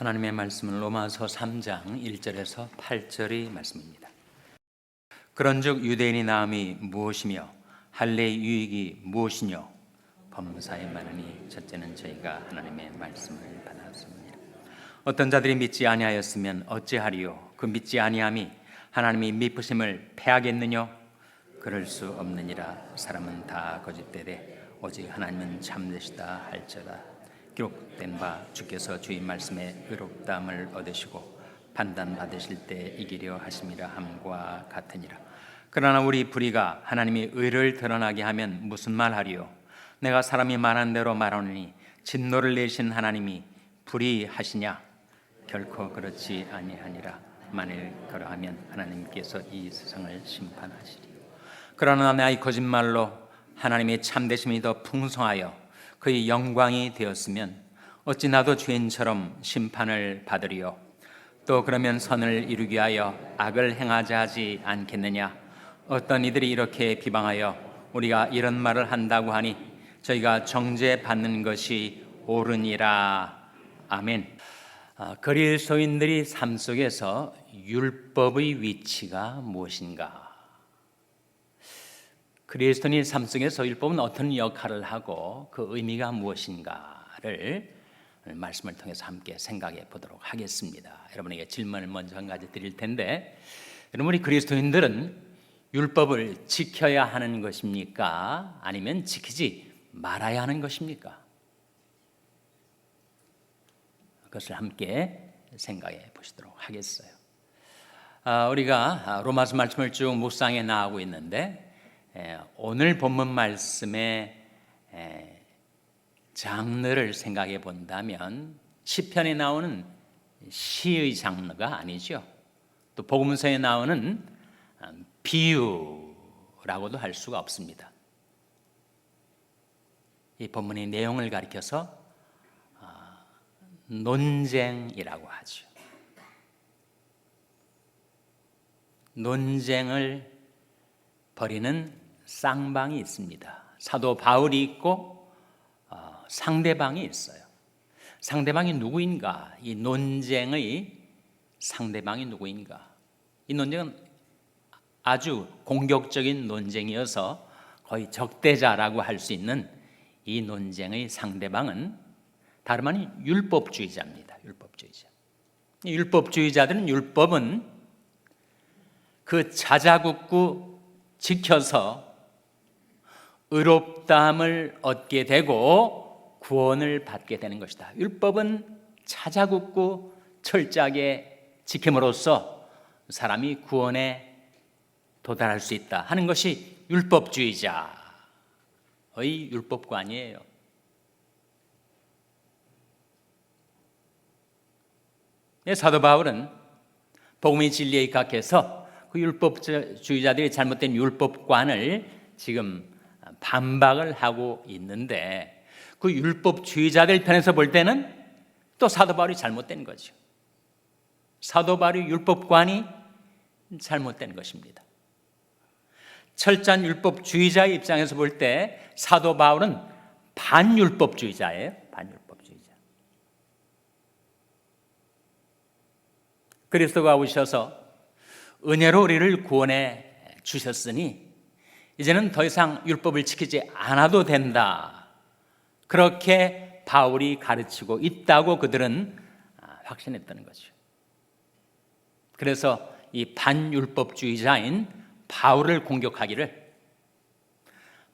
하나님의 말씀은 로마서 3장 1절에서 8절의 말씀입니다. 그런즉 유대인이 나음이 무엇이며 할례의 유익이 무엇이뇨? 범사에 많으니 첫째는 저희가 하나님의 말씀을 받았습니다. 어떤 자들이 믿지 아니하였으면 어찌하리요? 그 믿지 아니함이 하나님이 미쁘심을 패하겠느뇨? 그럴 수 없느니라. 사람은 다 거짓되되 오직 하나님은 참되시다 할지어다. 기록된 바 주께서 주의 말씀에 의롭다함을 얻으시고 판단받으실 때 이기려 하심이라 함과 같으니라. 그러나 우리 불의가 하나님이 의를 드러나게 하면 무슨 말하리요? 내가 사람이 말한 대로 말하노니 진노를 내신 하나님이 불의하시냐? 결코 그렇지 아니하니라. 만일 그러하면 하나님께서 이 세상을 심판하시리요. 그러나 나의 거짓말로 하나님의 참되심이 더 풍성하여 그의 영광이 되었으면 어찌 나도 죄인처럼 심판을 받으리요? 또 그러면 선을 이루기 위하여 악을 행하자 하지 않겠느냐? 어떤 이들이 이렇게 비방하여 우리가 이런 말을 한다고 하니 저희가 정죄받는 것이 옳으니라. 아멘. 그리스도인들이 삶 속에서 율법의 위치가 무엇인가? 그리스도인의 삶 속에서 율법은 어떤 역할을 하고 그 의미가 무엇인가를 말씀을 통해서 함께 생각해 보도록 하겠습니다. 여러분에게 질문을 먼저 한 가지 드릴 텐데, 여러분, 우리 그리스도인들은 율법을 지켜야 하는 것입니까? 아니면 지키지 말아야 하는 것입니까? 그것을 함께 생각해 보시도록 하겠어요. 우리가 로마서 말씀을 쭉 묵상해 나가고 있는데, 오늘 본문 말씀의 장르를 생각해 본다면 시편에 나오는 시의 장르가 아니죠. 또 복음서에 나오는 비유라고도 할 수가 없습니다. 이 본문의 내용을 가리켜서 논쟁이라고 하죠. 논쟁을 벌이는 쌍방이 있습니다. 사도 바울이 있고 상대방이 있어요. 상대방이 누구인가? 이 논쟁의 상대방이 누구인가? 이 논쟁은 아주 공격적인 논쟁이어서 거의 적대자라고 할 수 있는 이 논쟁의 상대방은 다름 아닌 율법주의자입니다. 율법주의자. 율법주의자들은 율법은 그 자자국구 지켜서 의롭다함을 얻게 되고 구원을 받게 되는 것이다. 율법은 자자국구 철저하게 지킴으로써 사람이 구원에 도달할 수 있다 하는 것이 율법주의자의 율법관이에요. 사도 바울은 복음의 진리에 입각해서 그 율법주의자들이 잘못된 율법관을 지금 반박을 하고 있는데, 그 율법주의자들 편에서 볼 때는 또 사도 바울이 잘못된 거죠. 사도 바울의 율법관이 잘못된 것입니다. 철저한 율법주의자의 입장에서 볼 때 사도 바울은 반율법주의자예요. 반율법주의자. 그리스도가 오셔서 은혜로 우리를 구원해 주셨으니 이제는 더 이상 율법을 지키지 않아도 된다. 그렇게 바울이 가르치고 있다고 그들은 확신했다는 거죠. 그래서 이 반율법주의자인 바울을 공격하기를,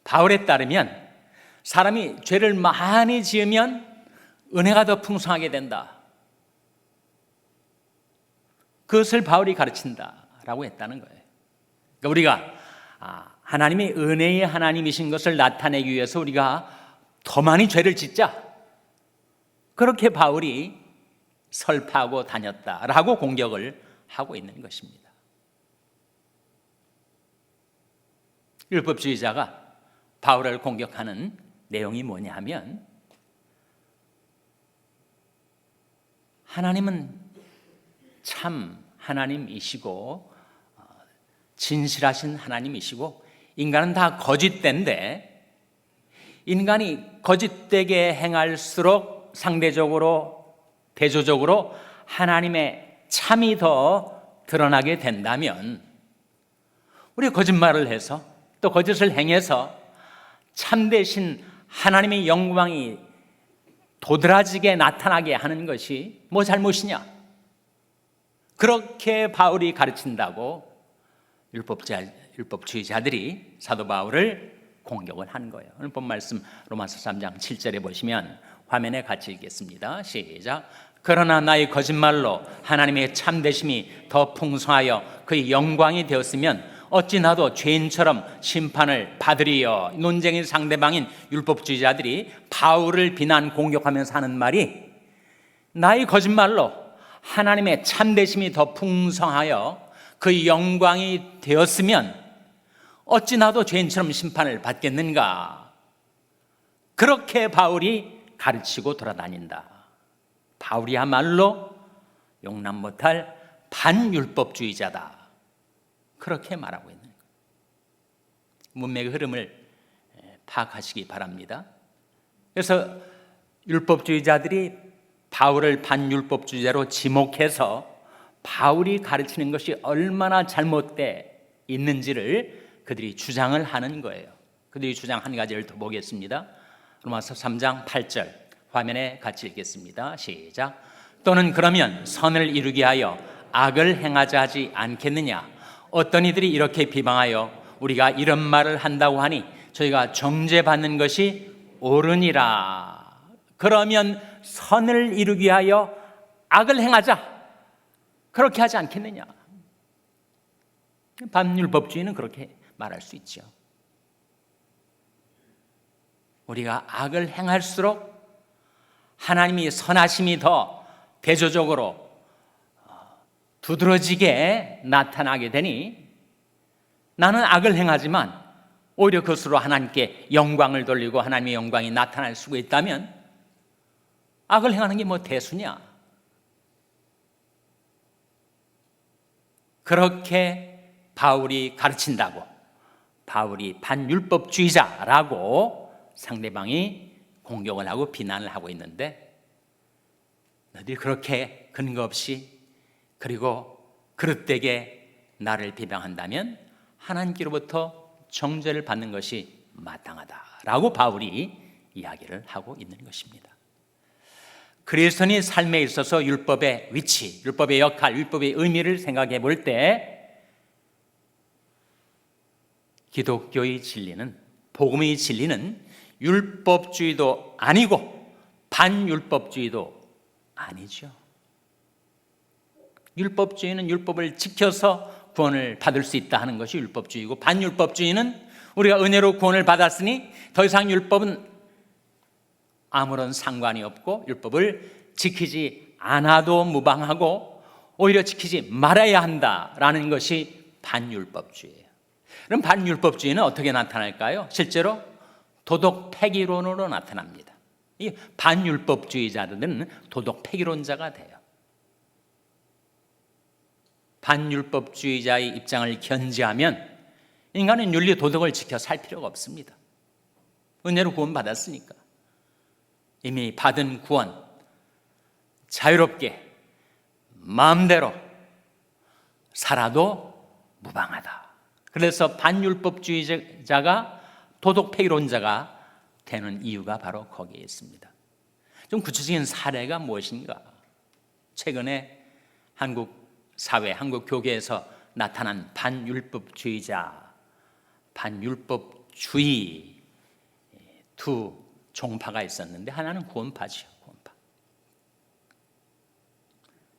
바울에 따르면 사람이 죄를 많이 지으면 은혜가 더 풍성하게 된다. 그것을 바울이 가르친다라고 했다는 거예요. 그러니까 우리가 하나님이 은혜의 하나님이신 것을 나타내기 위해서 우리가 더 많이 죄를 짓자, 그렇게 바울이 설파하고 다녔다라고 공격을 하고 있는 것입니다. 율법주의자가 바울을 공격하는 내용이 뭐냐 하면, 하나님은 참 하나님이시고 진실하신 하나님이시고 인간은 다 거짓된데, 인간이 거짓되게 행할수록 상대적으로 대조적으로 하나님의 참이 더 드러나게 된다면, 우리가 거짓말을 해서 또 거짓을 행해서 참되신 하나님의 영광이 도드라지게 나타나게 하는 것이 뭐 잘못이냐? 그렇게 바울이 가르친다고 율법주의자들이 사도 바울을 공격을 한 거예요. 오늘 본 말씀 로마서 3장 7절에 보시면, 화면에 같이 읽겠습니다. 시작. 그러나 나의 거짓말로 하나님의 참되심이 더 풍성하여 그의 영광이 되었으면 어찌 나도 죄인처럼 심판을 받으리요. 논쟁의 상대방인 율법주의자들이 바울을 비난 공격하면서 하는 말이, 나의 거짓말로 하나님의 참되심이 더 풍성하여 그의 영광이 되었으면 어찌 나도 죄인처럼 심판을 받겠는가. 그렇게 바울이 가르치고 돌아다닌다. 바울이야말로 용납 못할 반율법주의자다. 그렇게 말하고 있는 거예요. 문맥의 흐름을 파악하시기 바랍니다. 그래서 율법주의자들이 바울을 반율법주의자로 지목해서 바울이 가르치는 것이 얼마나 잘못되어 있는지를 그들이 주장을 하는 거예요. 그들이 주장 한 가지를 더 보겠습니다. 로마서 3장 8절 화면에 같이 읽겠습니다. 시작. 또는 그러면 선을 이루게 하여 악을 행하자 하지 않겠느냐? 어떤 이들이 이렇게 비방하여 우리가 이런 말을 한다고 하니 저희가 정죄받는 것이 옳으니라. 그러면 선을 이루기 위하여 악을 행하자, 그렇게 하지 않겠느냐? 반율법주의는 그렇게 말할 수 있죠. 우리가 악을 행할수록 하나님이 선하심이 더 대조적으로 두드러지게 나타나게 되니, 나는 악을 행하지만 오히려 그것으로 하나님께 영광을 돌리고 하나님의 영광이 나타날 수가 있다면 악을 행하는 게 뭐 대수냐? 그렇게 바울이 가르친다고, 바울이 반율법주의자라고 상대방이 공격을 하고 비난을 하고 있는데, 너희들이 그렇게 근거 없이 그리고 그릇되게 나를 비방한다면 하나님께로부터 정죄를 받는 것이 마땅하다라고 바울이 이야기를 하고 있는 것입니다. 그리스도인의 삶에 있어서 율법의 위치, 율법의 역할, 율법의 의미를 생각해 볼 때 기독교의 진리는, 복음의 진리는 율법주의도 아니고 반율법주의도 아니죠. 율법주의는 율법을 지켜서 구원을 받을 수 있다 하는 것이 율법주의고, 반율법주의는 우리가 은혜로 구원을 받았으니 더 이상 율법은 아무런 상관이 없고 율법을 지키지 않아도 무방하고 오히려 지키지 말아야 한다라는 것이 반율법주의예요. 그럼 반율법주의는 어떻게 나타날까요? 실제로 도덕 폐기론으로 나타납니다. 이 반율법주의자들은 도덕 폐기론자가 돼요. 반율법주의자의 입장을 견지하면 인간은 윤리 도덕을 지켜 살 필요가 없습니다. 은혜로 구원받았으니까 이미 받은 구원 자유롭게 마음대로 살아도 무방하다. 그래서 반율법주의자가 도덕 폐기론자가 되는 이유가 바로 거기에 있습니다. 좀 구체적인 사례가 무엇인가? 최근에 한국 사회, 한국 교계에서 나타난 반율법주의자, 반율법주의 두 종파가 있었는데, 하나는 구원파죠.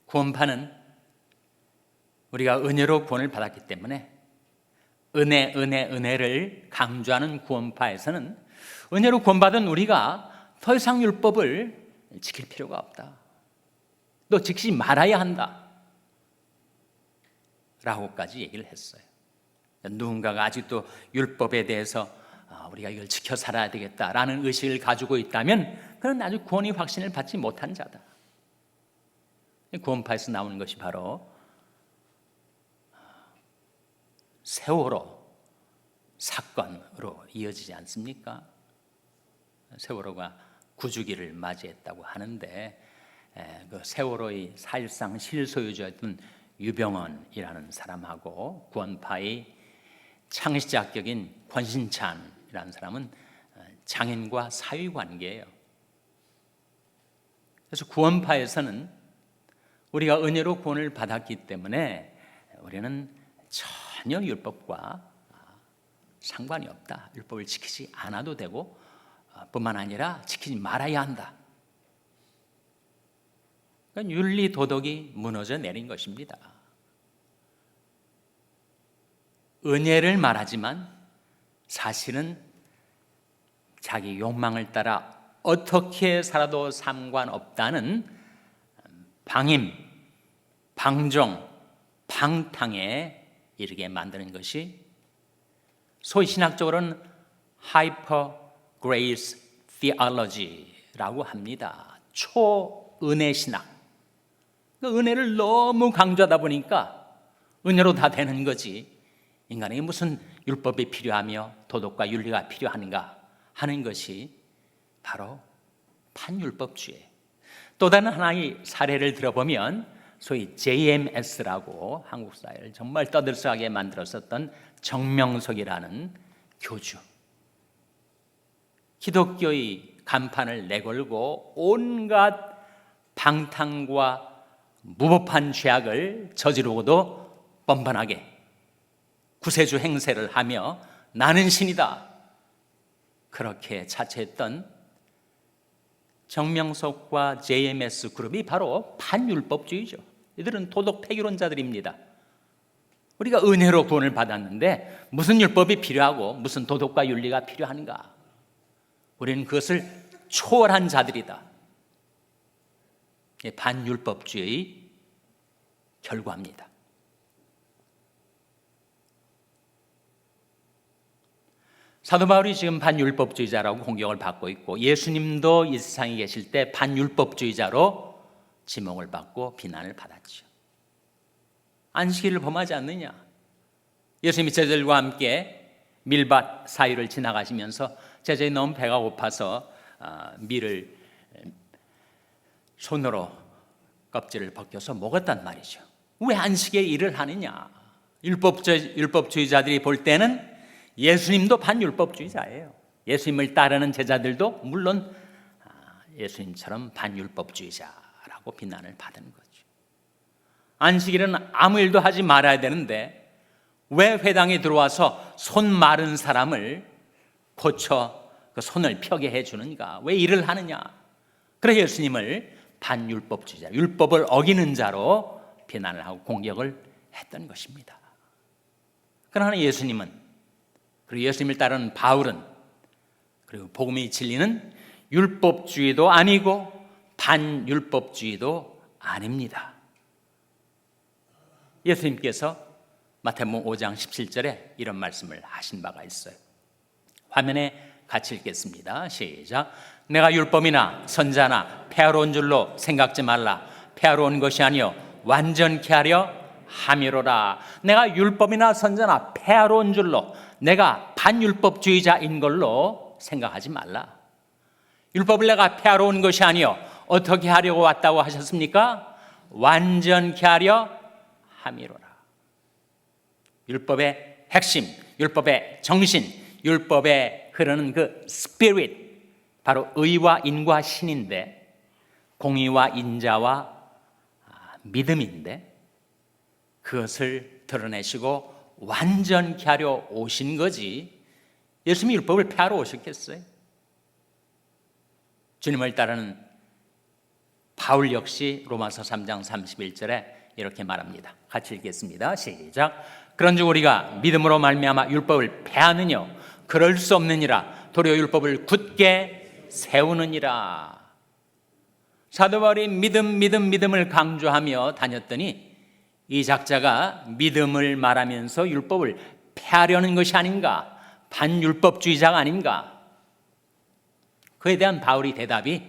구원파는 우리가 은혜로 구원을 받았기 때문에 은혜를 강조하는 구원파에서는 은혜로 구원받은 우리가 더 이상 율법을 지킬 필요가 없다, 또 지키지 말아야 한다 라고까지 얘기를 했어요. 누군가가 아직도 율법에 대해서 우리가 이걸 지켜 살아야 되겠다라는 의식을 가지고 있다면 그는 아주 구원의 확신을 받지 못한 자다. 구원파에서 나오는 것이 바로 세월호 사건으로 이어지지 않습니까? 세월호가 9주기를 맞이했다고 하는데, 그 세월호의 사실상 실소유주였던 유병언이라는 사람하고 구원파의 창시자격인 권신찬이라는 사람은 장인과 사위 관계예요. 그래서 구원파에서는 우리가 은혜로 구원을 받았기 때문에 우리는 전혀 율법과 상관이 없다. 율법을 지키지 않아도 되고 뿐만 아니라 지키지 말아야 한다. 그러니까 윤리 도덕이 무너져 내린 것입니다. 은혜를 말하지만 사실은 자기 욕망을 따라 어떻게 살아도 상관없다는 방임, 방종, 방탕에 이르게 만드는 것이 소위 신학적으로는 하이퍼 그레이스 티올로지라고 합니다. 초은혜 신학. 은혜를 너무 강조하다 보니까 은혜로 다 되는 거지, 인간에게 무슨 율법이 필요하며 도덕과 윤리가 필요한가 하는 것이 바로 반율법주의. 또 다른 하나의 사례를 들어보면 소위 JMS라고 한국 사회를 정말 떠들썩하게 만들었었던 정명석이라는 교주, 기독교의 간판을 내걸고 온갖 방탕과 무법한 죄악을 저지르고도 뻔뻔하게 구세주 행세를 하며 나는 신이다 그렇게 자처했던 정명석과 JMS 그룹이 바로 반율법주의죠. 이들은 도덕 폐기론자들입니다. 우리가 은혜로 구원을 받았는데 무슨 율법이 필요하고 무슨 도덕과 윤리가 필요한가? 우리는 그것을 초월한 자들이다. 반율법주의의 결과입니다. 사도 바울이 지금 반율법주의자라고 공격을 받고 있고 예수님도 이 세상에 계실 때 반율법주의자로 지목을 받고 비난을 받았죠. 안식일을 범하지 않느냐? 예수님이 제자들과 함께 밀밭 사이를 지나가시면서 제자들이 너무 배가 고파서 밀을 손으로 껍질을 벗겨서 먹었단 말이죠. 왜 안식에 일을 하느냐? 율법주의자들이 볼 때는 예수님도 반율법주의자예요. 예수님을 따르는 제자들도 물론 예수님처럼 반율법주의자라고 비난을 받은 거죠. 안식일은 아무 일도 하지 말아야 되는데 왜 회당에 들어와서 손 마른 사람을 고쳐 그 손을 펴게 해주는가? 왜 일을 하느냐? 그래서 예수님을 반율법주의자, 율법을 어기는 자로 비난을 하고 공격을 했던 것입니다. 그러나 예수님은, 그리고 예수님을 따르는 바울은, 그리고 복음의 진리는 율법주의도 아니고 반율법주의도 아닙니다. 예수님께서 마태복음 5장 17절에 이런 말씀을 하신 바가 있어요. 화면에 같이 읽겠습니다. 시작. 내가 율법이나 선자나 폐하러 줄로 생각지 말라. 폐하러 것이 아니요 완전케 하려 함이로라. 내가 율법이나 선자나 폐하러 줄로, 내가 반율법주의자인 걸로 생각하지 말라. 율법을 내가 폐하러 온 것이 아니요 어떻게 하려고 왔다고 하셨습니까? 완전케 하려 함이로라. 율법의 핵심, 율법의 정신, 율법에 흐르는 그 스피릿, 바로 의와 인과 신인데, 공의와 인자와 믿음인데, 그것을 드러내시고 완전케 하려 오신 거지 예수님이 율법을 폐하러 오셨겠어요? 주님을 따르는 바울 역시 로마서 3장 31절에 이렇게 말합니다. 같이 읽겠습니다. 시작. 그런즉 우리가 믿음으로 말미암아 율법을 폐하느뇨? 그럴 수 없느니라. 도리어 율법을 굳게 세우느니라. 사도 바울이 믿음을 강조하며 다녔더니 이 작자가 믿음을 말하면서 율법을 폐하려는 것이 아닌가? 반율법주의자가 아닌가? 그에 대한 바울의 대답이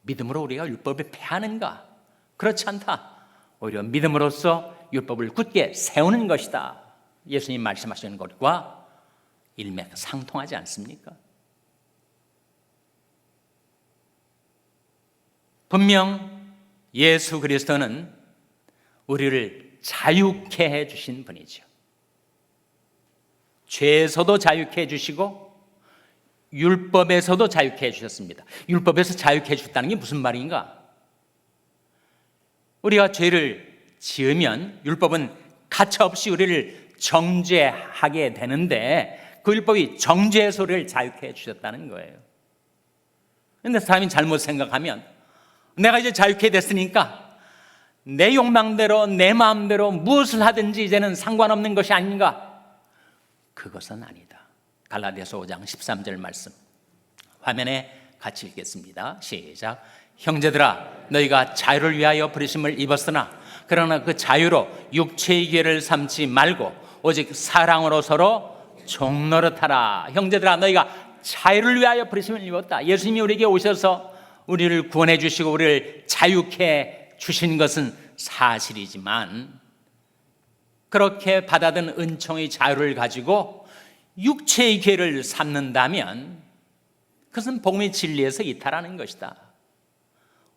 믿음으로 우리가 율법을 폐하는가? 그렇지 않다. 오히려 믿음으로써 율법을 굳게 세우는 것이다. 예수님 말씀하시는 것과 일맥 상통하지 않습니까? 분명 예수 그리스도는 우리를 자유케 해주신 분이죠. 죄에서도 자유케 해주시고 율법에서도 자유케 해주셨습니다. 율법에서 자유케 해주셨다는 게 무슨 말인가? 우리가 죄를 지으면 율법은 가차없이 우리를 정죄하게 되는데 그 율법이 정죄에서 우리를 자유케 해주셨다는 거예요. 그런데 사람이 잘못 생각하면 내가 이제 자유케 됐으니까 내 욕망대로 내 마음대로 무엇을 하든지 이제는 상관없는 것이 아닌가? 그것은 아니다. 갈라디아서 5장 13절 말씀 화면에 같이 읽겠습니다. 시작. 형제들아 너희가 자유를 위하여 부르심을 입었으나 그러나 그 자유로 육체의 기회를 삼지 말고 오직 사랑으로 서로 종노릇하라. 형제들아 너희가 자유를 위하여 부르심을 입었다. 예수님이 우리에게 오셔서 우리를 구원해 주시고 우리를 자유케 주신 것은 사실이지만 그렇게 받아든 은총의 자유를 가지고 육체의 기회를 삼는다면 그것은 복음의 진리에서 이탈하는 것이다.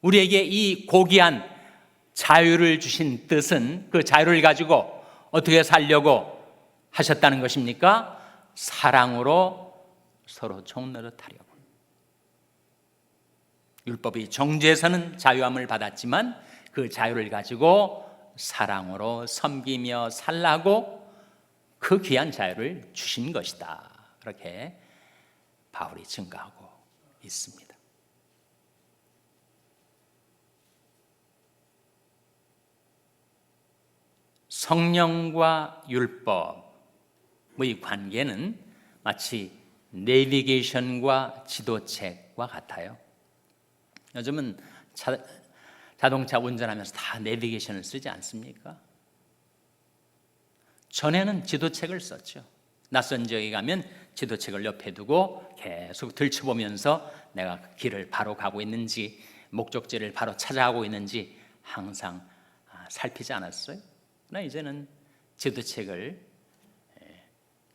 우리에게 이 고귀한 자유를 주신 뜻은 그 자유를 가지고 어떻게 살려고 하셨다는 것입니까? 사랑으로 서로 종노릇하려고. 율법이 정죄에서는 자유함을 받았지만 그 자유를 가지고 사랑으로 섬기며 살라고 그 귀한 자유를 주신 것이다. 그렇게 바울이 증거하고 있습니다. 성령과 율법의 관계는 마치 내비게이션과 지도책과 같아요. 요즘은 자동차 운전하면서 다 내비게이션을 쓰지 않습니까? 전에는 지도책을 썼죠. 낯선 지역에 가면 지도책을 옆에 두고 계속 들춰보면서 내가 길을 바로 가고 있는지 목적지를 바로 찾아가고 있는지 항상 살피지 않았어요. 그러나 이제는 지도책을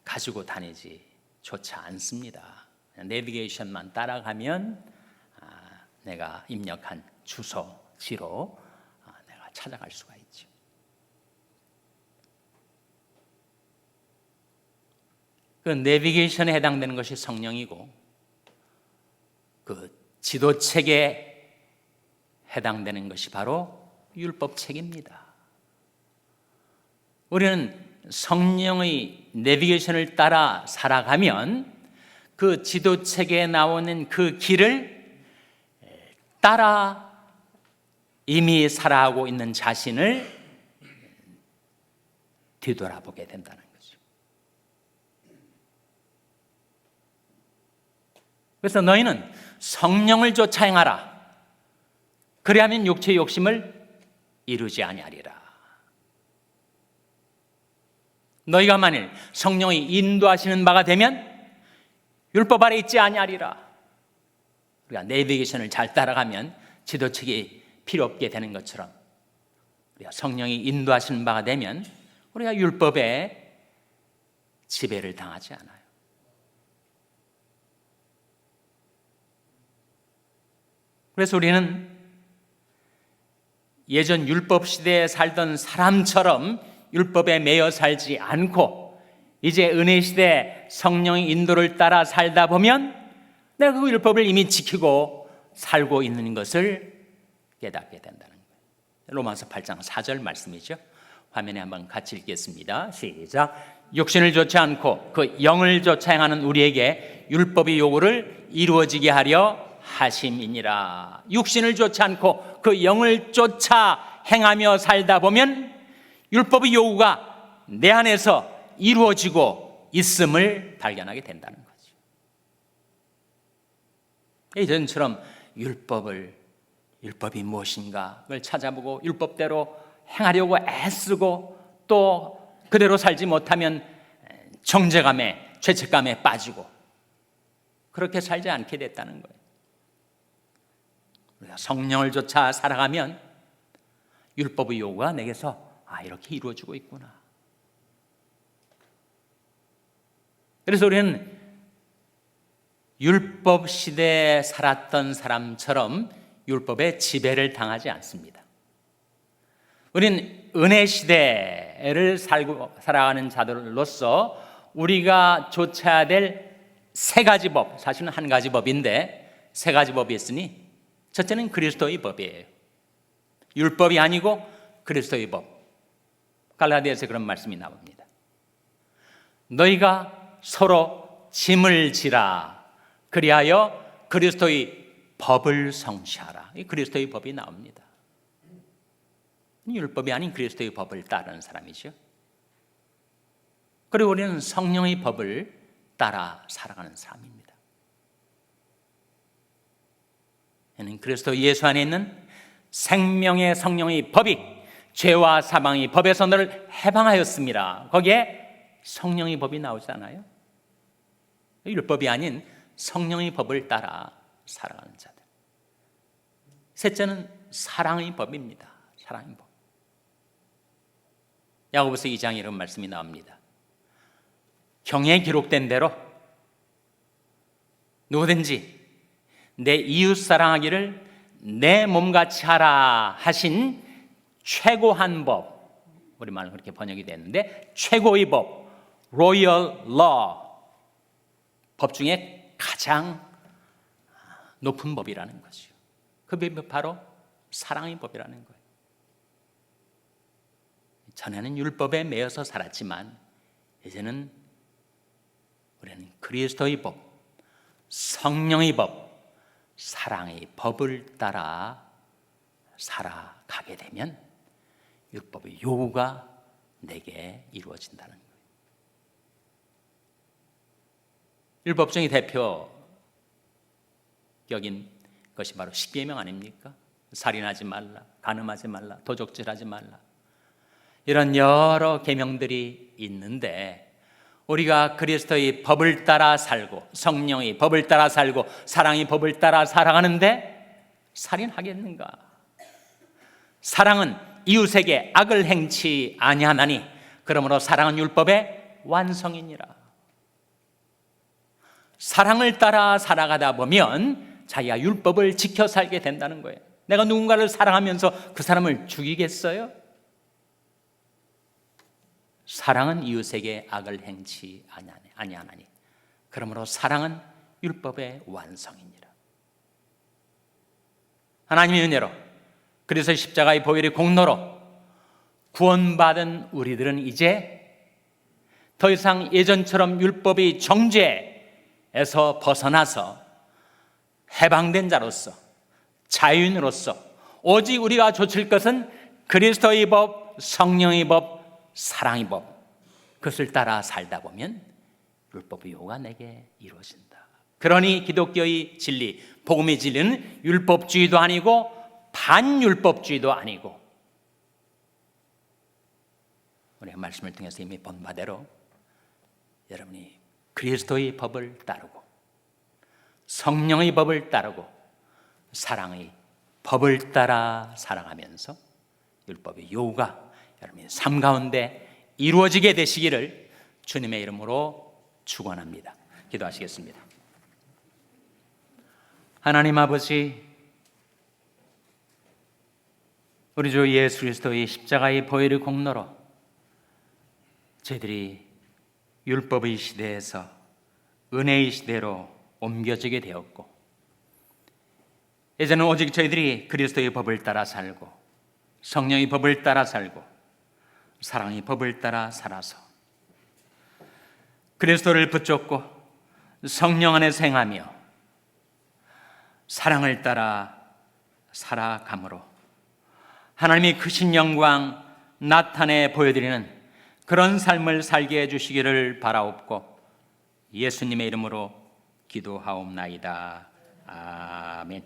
가지고 다니지조차 않습니다. 내비게이션만 따라가면 내가 입력한 주소지로 내가 찾아갈 수가 있죠. 그 내비게이션에 해당되는 것이 성령이고 그 지도책에 해당되는 것이 바로 율법책입니다. 우리는 성령의 내비게이션을 따라 살아가면 그 지도책에 나오는 그 길을 따라 이미 살아가고 있는 자신을 뒤돌아보게 된다는 거죠. 그래서 너희는 성령을 쫓아 행하라. 그리하면 육체의 욕심을 이루지 아니하리라. 너희가 만일 성령이 인도하시는 바가 되면 율법 아래 있지 아니하리라. 우리가 내비게이션을 잘 따라가면 지도책이 필요 없게 되는 것처럼 우리가 성령이 인도하시는 바가 되면 우리가 율법에 지배를 당하지 않아요. 그래서 우리는 예전 율법 시대에 살던 사람처럼 율법에 매여 살지 않고 이제 은혜 시대 성령의 인도를 따라 살다 보면 내가 그 율법을 이미 지키고 살고 있는 것을 깨닫게 된다는 거예요. 로마서 8장 4절 말씀이죠. 화면에 한번 같이 읽겠습니다. 시작. 육신을 좇지 않고 그 영을 좇아 행하는 우리에게 율법의 요구를 이루어지게 하려 하심이니라. 육신을 좇지 않고 그 영을 쫓아 행하며 살다 보면 율법의 요구가 내 안에서 이루어지고 있음을 발견하게 된다는 거죠. 예전처럼 율법이 무엇인가 그걸 찾아보고 율법대로 행하려고 애쓰고 또 그대로 살지 못하면 정죄감에 죄책감에 빠지고 그렇게 살지 않게 됐다는 거예요. 우리가 성령을 쫓아 살아가면 율법의 요구가 내게서 이렇게 이루어지고 있구나. 그래서 우리는 율법 시대에 살았던 사람처럼 율법의 지배를 당하지 않습니다. 우리는 은혜 시대를 살아가는 자들로서 우리가 좇아야 될 세 가지 법, 사실은 한 가지 법인데 세 가지 법이 있으니 첫째는 그리스도의 법이에요. 율법이 아니고 그리스도의 법. 갈라디아서에 그런 말씀이 나옵니다. 너희가 서로 짐을 지라. 그리하여 그리스도의 법을 성취하라. 이 그리스도의 법이 나옵니다. 율법이 아닌 그리스도의 법을 따르는 사람이죠. 그리고 우리는 성령의 법을 따라 살아가는 사람입니다. 이는 그리스도 예수 안에 있는 생명의 성령의 법이 죄와 사망의 법에서 너를 해방하였습니다. 거기에 성령의 법이 나오잖아요. 율법이 아닌 성령의 법을 따라 살아가는 자들. 셋째는 사랑의 법입니다. 사랑의 법. 야고보서 2장에 이런 말씀이 나옵니다. 경에 기록된 대로 누구든지 내 이웃 사랑하기를 내 몸같이 하라 하신 최고한 법, 우리말로 그렇게 번역이 됐는데 최고의 법, Royal Law, 법 중에 가장 높은 법이라는 거죠. 그 법이 바로 사랑의 법이라는 거예요. 전에는 율법에 매여서 살았지만 이제는 우리는 그리스도의 법, 성령의 법, 사랑의 법을 따라 살아가게 되면 율법의 요구가 내게 이루어진다는 거예요. 율법 중의 대표격인 것이 바로 십계명 아닙니까? 살인하지 말라, 간음하지 말라, 도적질하지 말라. 이런 여러 계명들이 있는데 우리가 그리스도의 법을 따라 살고 성령의 법을 따라 살고 사랑의 법을 따라 살아가는데 살인하겠는가? 사랑은 이웃에게 악을 행치 아니하나니 그러므로 사랑은 율법의 완성이니라. 사랑을 따라 살아가다 보면 자기가 율법을 지켜 살게 된다는 거예요. 내가 누군가를 사랑하면서 그 사람을 죽이겠어요? 사랑은 이웃에게 악을 행치 아니하나니 그러므로 사랑은 율법의 완성이니라. 하나님의 은혜로 그래서 십자가의 보혈의 공로로 구원받은 우리들은 이제 더 이상 예전처럼 율법의 정죄에서 벗어나서 해방된 자로서 자유인으로서 오직 우리가 좇을 것은 그리스도의 법, 성령의 법, 사랑의 법, 그것을 따라 살다 보면 율법의 요구가 내게 이루어진다. 그러니 기독교의 진리, 복음의 진리는 율법주의도 아니고 반율법주의도 아니고 우리가 말씀을 통해서 이미 본 바대로 여러분이 그리스도의 법을 따르고 성령의 법을 따르고 사랑의 법을 따라 살아가면서 율법의 요구가 여러분의 삶 가운데 이루어지게 되시기를 주님의 이름으로 축원합니다. 기도하시겠습니다. 하나님 아버지, 우리 주 예수 그리스도의 십자가의 보혈의 공로로 저희들이 율법의 시대에서 은혜의 시대로 옮겨지게 되었고 이제는 오직 저희들이 그리스도의 법을 따라 살고 성령의 법을 따라 살고 사랑의 법을 따라 살아서 그리스도를 붙잡고 성령 안에서 행하며 사랑을 따라 살아감으로 하나님의 크신 영광 나타내 보여드리는 그런 삶을 살게 해주시기를 바라옵고 예수님의 이름으로 기도하옵나이다. 아멘.